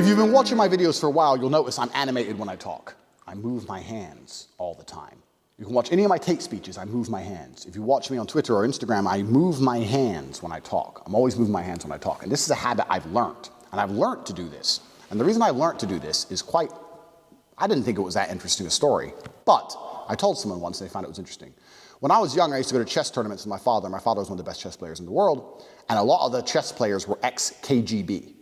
If you've been watching my videos for a while, you'll notice I'm animated when I talk. I move my hands all the time. You can watch any of my Tate speeches, I move my hands. If you watch me on Twitter or Instagram, I move my hands when I talk. I'm always moving my hands when I talk. And this is a habit I've learned. And I've learned to do this. And the reason I learned to do this is I didn't think it was that interesting a story, but I told someone once and they found it was interesting. When I was young, I used to go to chess tournaments with my father. My father was one of the best chess players in the world. And a lot of the chess players were ex-KGB.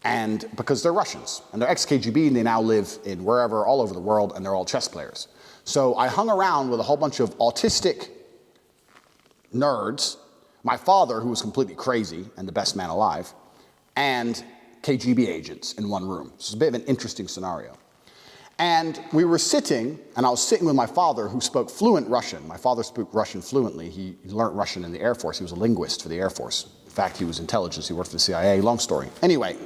And because they're Russians, and they're ex-KGB, and they now live in wherever, all over the world, and they're all chess players. So I hung around with a whole bunch of autistic nerds, my father, who was completely crazy and the best man alive, and KGB agents in one room. So it's a bit of an interesting scenario. And we were sitting, and I was sitting with my father, who spoke fluent Russian. My father spoke Russian fluently. He learned Russian in the Air Force. He was a linguist for the Air Force. In fact, he was intelligence. He worked for the CIA. Long story. Anyway,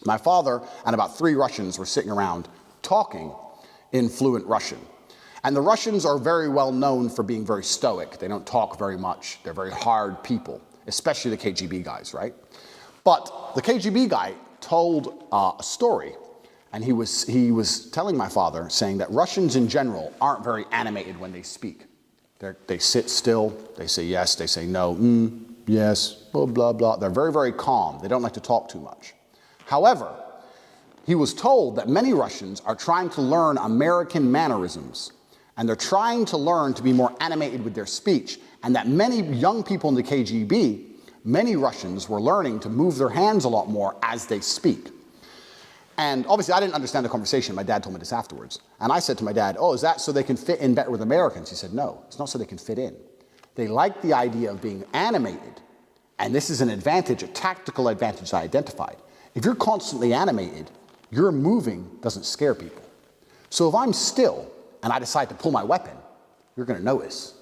my father and about 3 Russians were sitting around talking in fluent Russian. And the Russians are very well known for being very stoic. They don't talk very much. They're very hard people, especially the KGB guys, right? But the KGB guy told a story, and he was telling my father, saying that Russians in general aren't very animated when they speak. They sit still, they say yes, they say no, yes, blah, blah, blah. They're very, very calm. They don't like to talk too much. However, he was told that many Russians are trying to learn American mannerisms, and they're trying to learn to be more animated with their speech, and that many young people in the KGB, many Russians were learning to move their hands a lot more as they speak. And obviously I didn't understand the conversation. My dad told me this afterwards. And I said to my dad, oh, is that so they can fit in better with Americans? He said, no, it's not so they can fit in. They like the idea of being animated, and this is an advantage, a tactical advantage I identified. If you're constantly animated, your moving doesn't scare people. So if I'm still and I decide to pull my weapon, you're going to notice.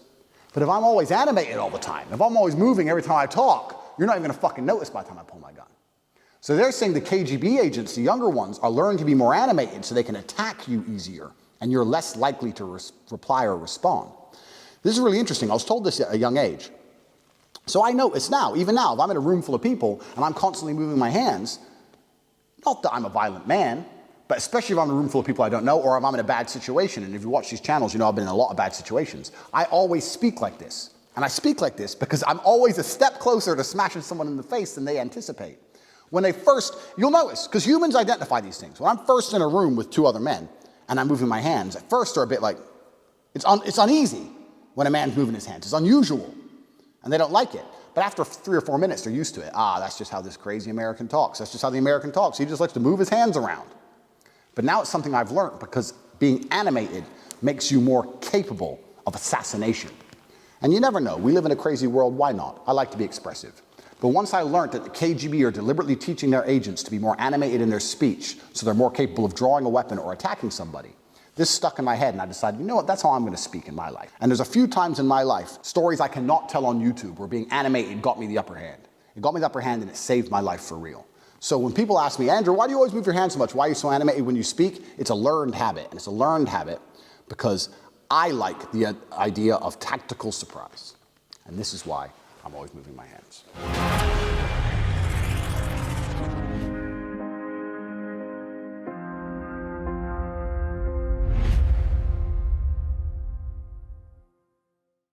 But if I'm always animated all the time, if I'm always moving every time I talk, you're not even going to fucking notice by the time I pull my gun. So they're saying the KGB agents, the younger ones, are learning to be more animated so they can attack you easier, and you're less likely to reply or respond. This is really interesting. I was told this at a young age. So I notice now, even now, if I'm in a room full of people and I'm constantly moving my hands, not that I'm a violent man, but especially if I'm in a room full of people I don't know, or if I'm in a bad situation, and if you watch these channels, you know I've been in a lot of bad situations. I always speak like this. And I speak like this because I'm always a step closer to smashing someone in the face than they anticipate. When they first, you'll notice, because humans identify these things. When I'm first in a room with 2 other men, and I'm moving my hands, at first they're a bit like, it's uneasy when a man's moving his hands. It's unusual, and they don't like it. But after 3 or 4 minutes, they're used to it. That's just how this crazy American talks. That's just how the American talks. He just likes to move his hands around. But now it's something I've learned, because being animated makes you more capable of assassination. And you never know. We live in a crazy world. Why not? I like to be expressive. But once I learned that the KGB are deliberately teaching their agents to be more animated in their speech, so they're more capable of drawing a weapon or attacking somebody, this stuck in my head, and I decided, you know what, that's how I'm going to speak in my life. And there's a few times in my life, stories I cannot tell on YouTube, where being animated got me the upper hand. It got me the upper hand, and it saved my life for real. So when people ask me, Andrew, why do you always move your hands so much? Why are you so animated when you speak? It's a learned habit, and it's a learned habit because I like the idea of tactical surprise. And this is why I'm always moving my hands.